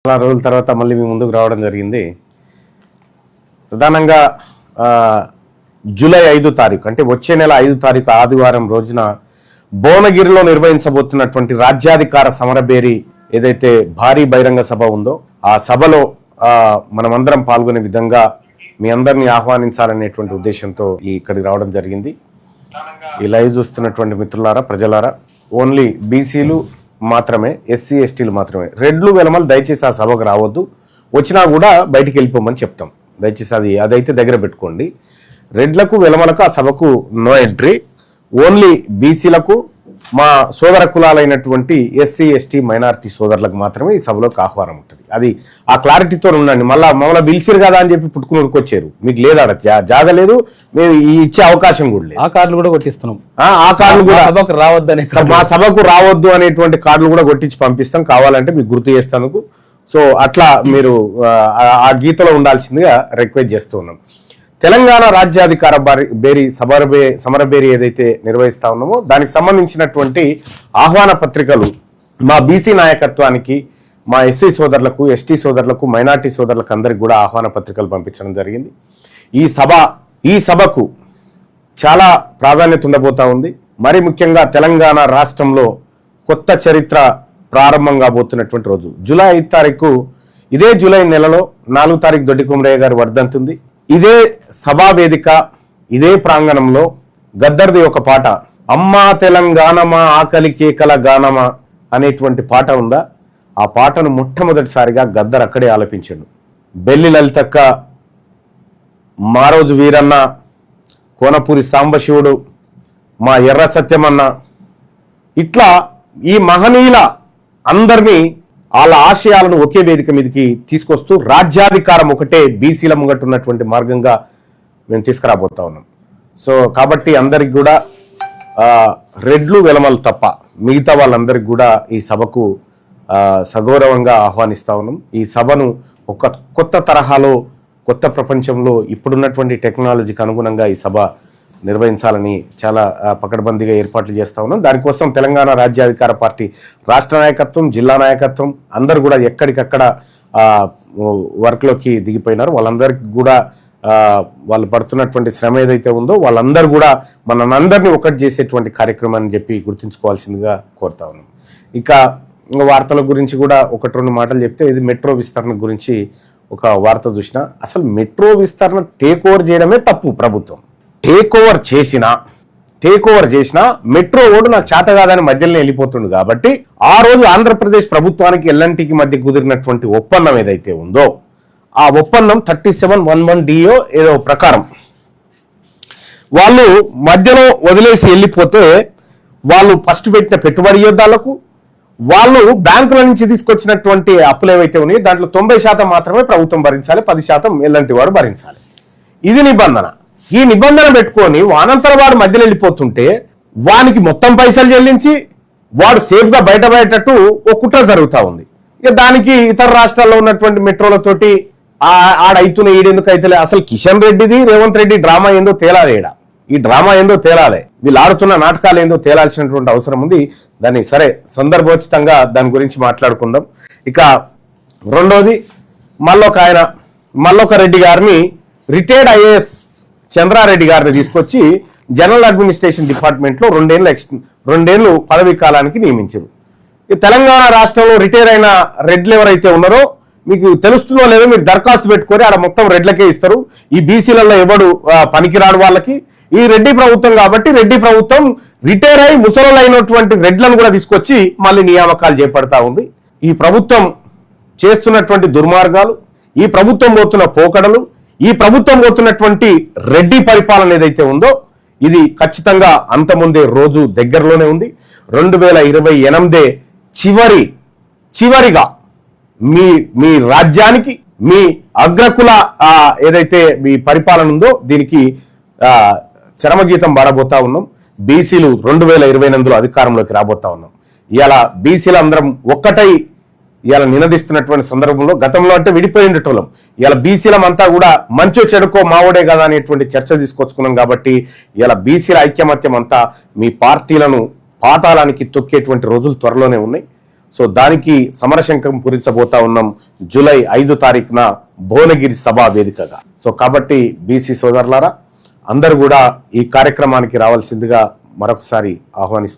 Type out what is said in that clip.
చాలా రోజుల తర్వాత మళ్ళీ మీ ముందుకు రావడం జరిగింది. ప్రధానంగా జూలై 5 తారీఖు అంటే వచ్చే నెల 5 తారీఖు ఆదివారం రోజున భువనగిరిలో నిర్వహించబోతున్నటువంటి రాజ్యాధికార సమరబేరి ఏదైతే భారీ బహిరంగ సభ ఉందో ఆ సభలో మనమందరం పాల్గొనే విధంగా మీ అందరినీ ఆహ్వానించాలనేటువంటి ఉద్దేశంతో ఇక్కడికి రావడం జరిగింది. ఈ లైవ్ చూస్తున్నటువంటి మిత్రులారా, ప్రజలారా, ఓన్లీ బీసీలు మాత్రమే, ఎస్సీ ఎస్టీలు మాత్రమే, రెడ్లు వెలమలు దయచేసి ఆ సభకు రావద్దు, వచ్చినా కూడా బయటికి వెళ్ళిపోమని చెప్తాం. దయచేసి అదైతే దగ్గర పెట్టుకోండి. రెడ్లకు వెలమలకు ఆ సభకు నో ఎంట్రీ. ఓన్లీ బీసీలకు, మా సోదర కులాలైనటువంటి ఎస్సీ ఎస్టీ మైనారిటీ సోదరులకు మాత్రమే ఈ సభలోకి ఆహ్వానం ఉంటుంది. అది ఆ క్లారిటీతో ఉండండి. మమ్మల్ని పిలిచిరు కదా అని చెప్పి పుట్టుకుని ఉరికొచ్చారు, మీకు లేదా జాగ లేదు, మేము ఇచ్చే అవకాశం కూడా లేదు. ఆ కార్డులు కూడా కొట్టిస్తున్నాం. ఆ కార్డులు కూడా సభకు రావద్దని, మా సభకు రావద్దు అనేటువంటి కార్డులు కూడా కొట్టించి పంపిస్తాం, కావాలంటే మీకు గుర్తు చేస్తాను. సో అట్లా మీరు ఆ గీతలో ఉండాల్సిందిగా రిక్వెస్ట్ చేస్తూ ఉన్నాం. తెలంగాణ రాజ్యాధికార సమరబేరి ఏదైతే నిర్వహిస్తా ఉన్నామో దానికి సంబంధించినటువంటి ఆహ్వాన పత్రికలు మా బీసీ నాయకత్వానికి, మా ఎస్సీ సోదరులకు, ఎస్టీ సోదరులకు, మైనార్టీ సోదరులకు అందరికి కూడా ఆహ్వాన పత్రికలు పంపించడం జరిగింది. ఈ సభకు చాలా ప్రాధాన్యత ఉండబోతా ఉంది. మరి ముఖ్యంగా తెలంగాణ రాష్ట్రంలో కొత్త చరిత్ర ప్రారంభం కాబోతున్నటువంటి రోజు జూలై 5 తారీఖు. ఇదే జూలై నెలలో 4 తారీఖు దొడ్డి కుమరయ్య గారి వర్ధంతుంది. ఇదే సభా వేదిక, ఇదే ప్రాంగణంలో గద్దర్ది ఒక పాట, అమ్మా తెలంగాణమా ఆకలి కేకల గానమా అనేటువంటి పాట ఉందా, ఆ పాటను మొట్టమొదటిసారిగా గద్దర్ అక్కడే ఆలపించాడు. బెల్లి లలితక్క, మారోజు వీరన్న, కోనపూరి సాంబశివుడు, మా ఎర్ర సత్యమన్న, ఇట్లా ఈ మహనీయుల అందరినీ వాళ్ళ ఆశయాలను ఒకే వేదిక మీదకి తీసుకొస్తూ రాజ్యాధికారం ఒకటే బీసీల ముంగట ఉన్నటువంటి మార్గంగా మేము తీసుకురాబోతా ఉన్నాం. సో కాబట్టి అందరికి కూడా రెడ్లు వెలమలు తప్ప మిగతా వాళ్ళందరికీ కూడా ఈ సభకు సగౌరవంగా ఆహ్వానిస్తా ఉన్నాం. ఈ సభను ఒక కొత్త తరహాలో, కొత్త ప్రపంచంలో ఇప్పుడున్నటువంటి టెక్నాలజీకి అనుగుణంగా ఈ సభ నిర్వహించాలని చాలా పకడ్బందీగా ఏర్పాట్లు చేస్తా ఉన్నాం. దానికోసం తెలంగాణ రాజ్యాధికార పార్టీ రాష్ట్ర నాయకత్వం, జిల్లా నాయకత్వం అందరూ కూడా ఎక్కడికక్కడ వర్క్లోకి దిగిపోయినారు. వాళ్ళందరికీ కూడా వాళ్ళు పడుతున్నటువంటి శ్రమ ఏదైతే ఉందో వాళ్ళందరూ కూడా మనందరినీ ఒకటి చేసేటువంటి కార్యక్రమాన్ని చెప్పి గుర్తుంచుకోవాల్సిందిగా కోరుతా ఉన్నాం. ఇక వార్తల గురించి కూడా 1-2 మాటలు చెప్తే, ఇది మెట్రో విస్తరణ గురించి ఒక వార్త చూసిన. అసలు మెట్రో విస్తరణ టేక్ ఓవర్ చేయడమే తప్పు. ప్రభుత్వం టేక్ ఓవర్ చేసినా మెట్రో ఓడు నాకు చేత కాదని మధ్యలో వెళ్ళిపోతుంది. కాబట్టి ఆ రోజు ఆంధ్రప్రదేశ్ ప్రభుత్వానికి ఎల్ఎన్టీకి మధ్య కుదిరినటువంటి ఒప్పందం ఏదైతే ఉందో ఆ ఒప్పందం 3711DO ఏదో ప్రకారం వాళ్ళు మధ్యలో వదిలేసి వెళ్ళిపోతే వాళ్ళు ఫస్ట్ పెట్టిన పెట్టుబడి యోద్ధాలకు, వాళ్ళు బ్యాంకుల నుంచి తీసుకొచ్చినటువంటి అప్పులు ఏవైతే ఉన్నాయో దాంట్లో 90% మాత్రమే ప్రభుత్వం భరించాలి, 10% ఎల్ఎన్టీ వాడు భరించాలి. ఇది నిబంధన. ఈ నిబంధన పెట్టుకొని వానంతర వాడు మధ్యలో వెళ్ళిపోతుంటే వానికి మొత్తం పైసలు చెల్లించి వాడు సేఫ్గా బయటపడేటట్టు ఒక కుట్ర జరుగుతూ ఉంది. ఇక దానికి ఇతర రాష్ట్రాల్లో ఉన్నటువంటి మెట్రోలతోటి ఆడైతున్న ఈడెందుకు అయితే అసలు కిషన్ రెడ్డిది, రేవంత్ రెడ్డి డ్రామా ఏందో తేలాలి. ఈ డ్రామా ఏందో తేలాలి, వీళ్ళు ఆడుతున్న నాటకాలు ఏందో తేలాల్సినటువంటి అవసరం ఉంది. దాన్ని సరే సందర్భోచితంగా దాని గురించి మాట్లాడుకుందాం. ఇక రెండోది, మల్లొక రెడ్డి గారిని రిటైర్డ్ ఐఏఎస్ చంద్రారెడ్డి గారిని తీసుకొచ్చి జనరల్ అడ్మినిస్ట్రేషన్ డిపార్ట్మెంట్లో 2 ఏళ్ళు పదవీ కాలానికి నియమించారు. ఈ తెలంగాణ రాష్ట్రంలో రిటైర్ అయిన రెడ్లు ఎవరైతే ఉన్నారో మీకు తెలుస్తుందో లేదో మీరు దరఖాస్తు పెట్టుకొని ఆడ మొత్తం రెడ్లకే ఇస్తారు. ఈ బీసీలలో ఎవడు పనికిరాడు వాళ్ళకి. ఈ రెడ్డి ప్రభుత్వం కాబట్టి రెడ్డి ప్రభుత్వం రిటైర్ అయి ముసలు అయినటువంటి రెడ్లను కూడా తీసుకొచ్చి మళ్ళీ నియామకాలు చేపడతా ఉంది. ఈ ప్రభుత్వం చేస్తున్నటువంటి దుర్మార్గాలు, ఈ ప్రభుత్వం పోతున్న పోకడలు, ఈ ప్రభుత్వం పోతున్నటువంటి రెడ్డి పరిపాలన ఏదైతే ఉందో ఇది ఖచ్చితంగా అంతముందే రోజు దగ్గరలోనే ఉంది. 2028 చివరిగా మీ రాజ్యానికి, మీ అగ్రకుల ఏదైతే మీ పరిపాలన ఉందో దీనికి చరమగీతం పాడబోతా ఉన్నాం. బీసీలు 2028లో అధికారంలోకి రాబోతా ఉన్నాం. ఇవాళ బీసీలు అందరం ఒక్కటై ఇవాళ నినదిస్తున్నటువంటి సందర్భంలో, గతంలో అంటే విడిపోయి ఉండేటోళ్ళం, ఇవాళ బీసీలం అంతా కూడా మంచో చెడుకో మావోడే కదా అనేటువంటి చర్చ తీసుకొచ్చుకున్నాం. కాబట్టి ఇవాళ బీసీల ఐక్యమత్యం అంతా మీ పార్టీలను పాతాళానికి తొక్కేటువంటి రోజులు త్వరలోనే ఉన్నాయి. సో దానికి సమరశంఖం పూరించబోతా ఉన్నాం జూలై 5 తారీఖున భువనగిరి సభా వేదికగా. సో కాబట్టి బీసీ సోదరులారా అందరూ కూడా ఈ కార్యక్రమానికి రావాల్సిందిగా మరొకసారి ఆహ్వానిస్తాం.